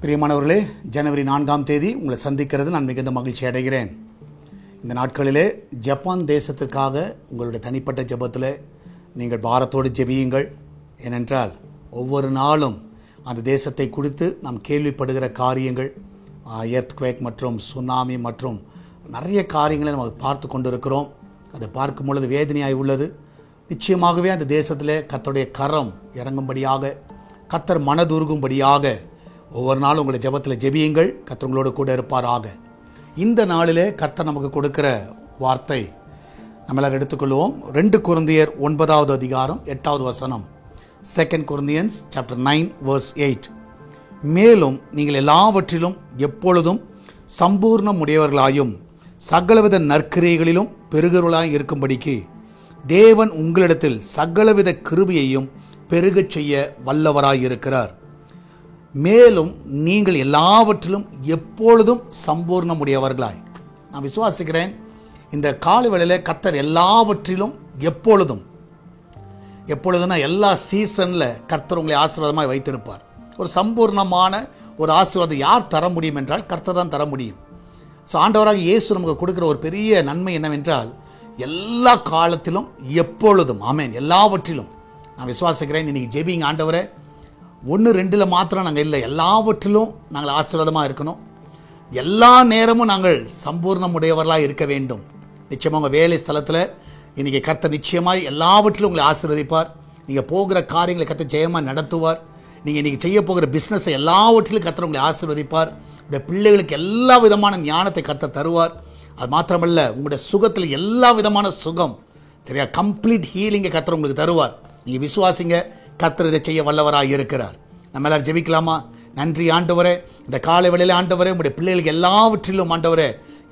பிரியமானவர்களே, ஜனவரி 4ஆம் தேதி உங்களை சந்திக்கிறது நான் மிகுந்த மகிழ்ச்சி அடைகிறேன். இந்த நாட்களிலே ஜப்பான் தேசத்துக்காக உங்களுடைய தனிப்பட்ட ஜெபத்தில் நீங்கள் பாரத்தோடு ஜெபியுங்கள். ஏனென்றால் ஒவ்வொரு நாளும் அந்த தேசத்தை குறித்து நாம் கேள்விப்படுகிற காரியங்கள், எர்த்குவேக் மற்றும் சுனாமி மற்றும் நிறைய காரியங்களை நம்ம பார்த்து கொண்டிருக்கிறோம். அதை பார்க்கும் பொழுது வேதனையாய் உள்ளது. நிச்சயமாகவே அந்த தேசத்தில் கர்த்தருடைய கரம் இறங்கும்படியாக, கர்த்தர் மனதுருகும்படியாக ஒவ்வொரு நாளும் உங்களை ஜெபத்தில் ஜெபியுங்கள். கர்த்தர் உங்களோடு கூட இருப்பாராக. இந்த நாளிலே கர்த்தர் நமக்கு கொடுக்கிற வார்த்தை நம்ம எல்லாரும் எடுத்துக்கொள்வோம். 2 கொரிந்தியர் 9வது அதிகாரம் 8வது வசனம். 2 Corinthians chapter 9 verse 8. மேலும் நீங்கள் எல்லாவற்றிலும் எப்பொழுதும் சம்பூர்ணம் உடையவர்களாயும் சகலவித நற்கிரியைகளிலும் பெருகிறவர்களாய் இருக்கும்படிக்கு தேவன் உங்களிடத்தில் சகலவித கிருபையையும் பெருகச் செய்ய வல்லவராயிருக்கிறார். மேலும் நீங்கள் எல்லாவற்றிலும் எப்பொழுதும் சம்பூர்ணமுடையவர்களாய். நான் விசுவாசிக்கிறேன், இந்த காலவேளையில் கர்த்தர் எல்லாவற்றிலும் எப்பொழுதும், எப்பொழுதுனா எல்லா சீசனில் கர்த்தர் உங்களை ஆசீர்வாதமாக வைத்திருப்பார். ஒரு சம்பூர்ணமான ஒரு ஆசீர்வாதம் யார் தர முடியும் என்றால் கர்த்தர் தான் தர முடியும். ஸோ ஆண்டவராக இயேசு நமக்கு கொடுக்குற ஒரு பெரிய நன்மை என்னவென்றால் எல்லா காலத்திலும் எப்பொழுதும், ஆமென், எல்லாவற்றிலும். நான் விசுவாசிக்கிறேன், இன்னைக்கு ஜெபிங்க, ஆண்டவரே 1-2 மாத்திரம் நாங்கள் இல்லை, எல்லாவற்றிலும் நாங்கள் ஆசீர்வாதமாக இருக்கணும். எல்லா நேரமும் நாங்கள் சம்பூர்ணமுடையவர்களாக இருக்க வேண்டும். நிச்சயமாக உங்கள் வேலை ஸ்தலத்தில் இன்றைக்கி கர்த்தர் நிச்சயமாய் எல்லாவற்றிலும் உங்களை ஆசீர்வதிப்பார். நீங்கள் போகிற காரியங்களை கர்த்தர் ஜெயமாக நடத்துவார். நீங்கள் இன்றைக்கி செய்ய போகிற பிஸ்னஸை எல்லாவற்றிலும் கர்த்தர் உங்களை ஆசீர்வதிப்பார். உங்களுடைய பிள்ளைகளுக்கு எல்லா விதமான ஞானத்தை கர்த்தர் தருவார். அது மாத்திரமல்ல, உங்களுடைய சுகத்தில் எல்லா விதமான சுகம், சரியா, கம்ப்ளீட் ஹீலிங்கை கர்த்தர் உங்களுக்கு தருவார். நீங்கள் விசுவாசிங்க, கர்த்தர் இதை செய்ய வல்லவராக இருக்கிறார். நம்ம எல்லாரும் ஜெபிக்கலாமா? நன்றி ஆண்டவரே, இந்த காலை வேளையில ஆண்டவரே, உங்களுடைய பிள்ளைகளுக்கு எல்லாவற்றிலும் ஆண்டவரே,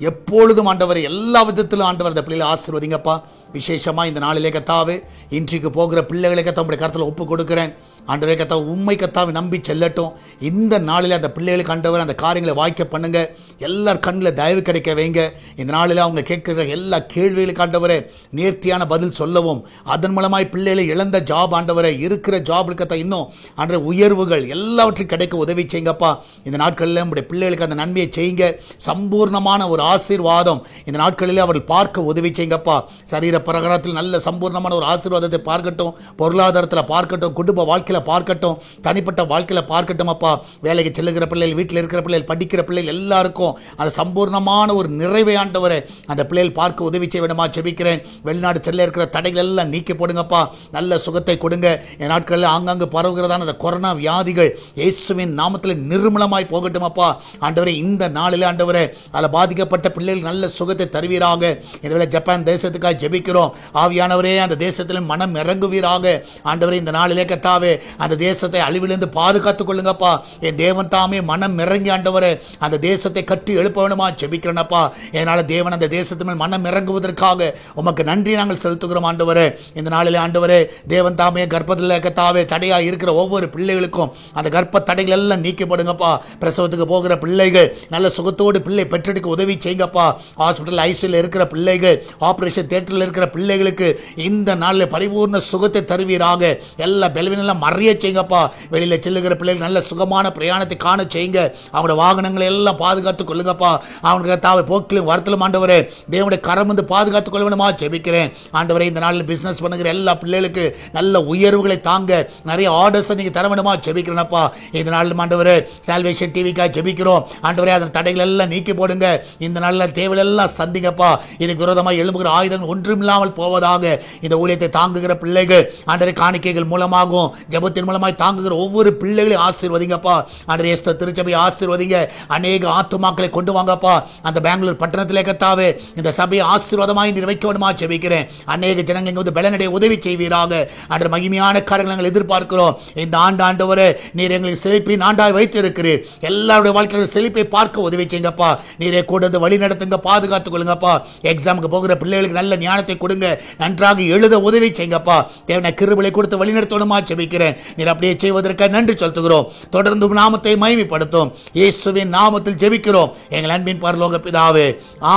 எப்பொழுதும் ஆண்டவரே, எல்லா விதத்திலும் ஆண்டவர் இந்த பிள்ளைகளை ஆசீர்வதிங்கப்பா. விசேஷமாக இந்த நாளிலே கர்த்தாவே, இன்றைக்கு போகிற பிள்ளைகளை கர்த்தா உங்களுடைய கருத்தில் ஒப்பு கொடுக்கிறேன். ஆண்டவரே கர்த்தா, உண்மை கர்த்தாவை நம்பி செல்லட்டும். இந்த நாளில் அந்த பிள்ளைகளுக்கு ஆண்டவர் அந்த காரியங்களை வாய்க்க பண்ணுங்க. எல்லார் கண்ணில் தயவு கிடைக்க வைங்க. இந்த நாளில் அவங்க கேட்கிற எல்லா கேள்விகளுக்கு ஆண்டவரே நேர்த்தியான பதில் சொல்லவும், அதன் மூலமாய் பிள்ளைகளை இழந்த ஜாப் ஆண்டவரை இருக்கிற ஜாபுக்கு கர்த்தா இன்னும் ஆண்டவரே உயர்வுகள் எல்லாவற்றையும் கிடைக்க உதவி செய்யுங்கப்பா. இந்த நாட்களில் உங்களுடைய பிள்ளைகளுக்கு அந்த நன்மையை செய்யுங்க. சம்பூர்ணமான ஒரு ஆசீர்வாதம் இந்த நாட்களில் அவர்கள் பார்க்க உதவி செய்யுங்கப்பா. சரீர பிரகாரத்தில் நல்ல சம்பூர்ணமான ஒரு ஆசீர்வாதத்தை பார்க்கட்டும், பொருளாதாரத்தில் பார்க்கட்டும், குடும்ப வாழ்க்கையில் பார்க்கட்டும், தனிப்பட்ட வாழ்க்கையில் பார்க்கட்டும் அப்பா. வேலைக்கு செல்லுகிற பிள்ளைகள், வீட்டில் இருக்கிற பிள்ளைகள், படிக்கிற பிள்ளைகள் எல்லாருக்கும் அந்த சம்பூர்ணமான ஒரு நிறைவை ஆண்டவரை அந்த பிள்ளைகள் பார்க்க உதவி செய்ய வேண்டுமா ஜெபிக்கிறேன். வெளிநாடு செல்ல இருக்கிற தடைகள் எல்லாம் நீக்கி போடுங்கப்பா. நல்ல சுகத்தை கொடுங்க. இந்த நாட்களில் ஆங்காங்கு பரவுகிறதான அந்த கொரோனா வியாதிகள் இயேசுவின் நாமத்தில் நிர்மூலமாய் போகட்டும் அப்பா. ஆண்டவரே, இந்த நாளில் ஆண்டவரே அதில் பாதிக்கப்பட்ட பிள்ளைகள் நல்ல சுகத்தை தருவீராக. இதுவேளை ஜப்பான் தேசத்துக்காக ஜெபிக்கிறோம். ஆவியானவரே, அந்த தேசத்தில் மனம் இறங்குவீராக. ஆண்டவரே, இந்த நாளிலே கர்த்தாவே அந்த தேசத்தை அழிவிலிருந்து பாதுகாத்துக் கொள்ளுங்கப்பா. என் தேவன் தாமே மனம் இறங்கி ஆண்டவரே அந்த தேசத்தை கட்டி எழுப்ப வேணுமா ஜெபிக்கிறேனப்பா. இதனால தேவன் அந்த தேசத்து மேல் மனம் இறங்குவதற்காக உமக்கு நன்றி நாங்கள் செலுத்துகிறோம் ஆண்டவரே. இந்த நாளிலே ஆண்டவரே தேவன் தாமே கர்ப்பத்தில் கர்த்தாவே தடையாக இருக்கிற ஒவ்வொரு பிள்ளைகளுக்கும் அந்த கர்ப்ப தடைகள் எல்லாம் நீக்கப்படுங்கப்பா. பிரசவத்துக்கு போகிற பிள்ளைகள் நல்ல சுகத்தோடு பிள்ளை பெற்றெடுக்க உதவி செய்யுங்கப்பா. ஹாஸ்பிட்டல் ஐசியூல இருக்கிற பிள்ளைகள், ஆபரேஷன் தியேட்டரில் இருக்கிற பிள்ளைகளுக்கு இந்த நாளில் பரிபூர்ண சுகத்தை தருவீராக. எல்லா பலவீனெல்லாம் மறைய செய்யுங்கப்பா. வெளியில் செல்லுகிற பிள்ளைகள் நல்ல சுகமான பிரயாணத்தை காண செய்யுங்க. அவங்களோட வாகனங்களை எல்லாம் பாதுகாத்துக் கொள்ளுங்கப்பா. அவங்களுக்கு தாவை போக்கிலும் வரத்திலும் ஆண்டவரே தேவனுடைய கரம் வந்து பாதுகாத்துக் கொள்ள வேண்டுமா ஜெபிக்கிறேன். ஆண்டவரே, இந்த நாளில் பிசினஸ் பண்ணுகிற எல்லா பிள்ளைகளுக்கு நல்ல உயர்வுகளை தாங்க, நிறைய ஆர்டர்ஸை நீங்க தர வேண்டுமா ஜெபிக்கிறேனப்பா. இந்த நாளில் ஆண்டவரே சால்வேஷன் டிவிக்காக ஜெபிக்கிறோம். ஆண்டவரே, அதன் தடைகள் எல்லாம் நீக்கி போடுங்க. இந்த நாளில் தேவையெல்லாம் சந்திங்கப்பா. இதுக்கு விரோதமாக எழும்புகிற ஆயுதங்கள் ஒன்றுமில்லாமல் போவதாக. இந்த ஊழியத்தை தாங்குகிற பிள்ளைகள் ஆண்டவரே காணிக்கைகள் மூலமாகவும் ஜெபத்தின் மூலமாய் தாங்குகிற ஒவ்வொரு பிள்ளைகளையும் ஆசீர்வதிங்கப்பா. ஆண்டவரே, எஸ்தர் திருச்சபையை ஆசீர்வதிங்க. அநேக ஆத்துமாக்களை கொண்டு வாங்கப்பா. அந்த பெங்களூர் பட்டணத்திலே கர்த்தாவே இந்த சபையை ஆசீர்வாதமாய் நிறைவேற்ற வேண்டுமா ஜெபிக்கிறேன். அநேக ஜனங்கள் இங்கே வந்து பலனடைய உதவி செய்வீராக. ஆண்டவரே, மகிமையான காரியங்களை நாங்கள் எதிர்பார்க்கிறோம். இந்த ஆண்டவரே நீர் எங்களுக்கு செழிப்பின் ஆண்டாய் வைத்திருக்கிறீர். எல்லாருடைய வாழ்க்கையில் செழிப்பை பார்க்க உதவி செய்யுங்கப்பா. நீரே கூட வழி நடத்துங்க, பாதுகாத்துக் கொள்ளுங்கப்பா. எக்ஸாமுக்கு போகிற பிள்ளைகளுக்கு நல்ல ஞானத்தை கொடுங்க, நன்றாக எழுத உதவி செய்யுங்கப்பா. தேவனை கிருபையை கொடுத்து வழி நடத்தணுமா ஜெபிக்கிறேன். நீர் அப்படியே செய்வதற்கு நன்றி செலுத்துகிறோம். தொடர்ந்து நாமத்தை மகிமைப்படுத்தும் இயேசுவின் நாமத்தில் ஜெபிக்கிறோம் எங்கள் அன்பின் பரலோக பிதாவே.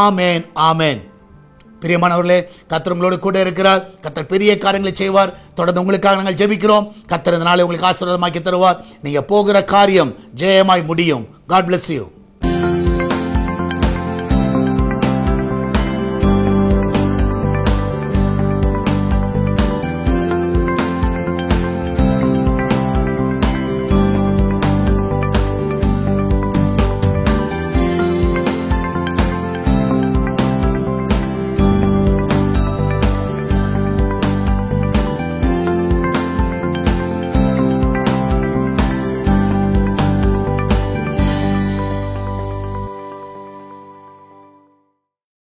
ஆமென், ஆமென். பிரியமானவர்களே, கர்த்தர் உங்களோடு கூட இருக்கிறார். கர்த்தர் பெரிய காரியங்களை செய்வார். தொடர்ந்து உங்களுக்காக நாங்கள் ஜெபிக்கிறோம். கர்த்தர் இந்த நாளை உங்களுக்கு ஆசீர்வாதமாக்கி தருவார். நீங்க போகிற காரியம் ஜெயமாய் முடியும். God bless you.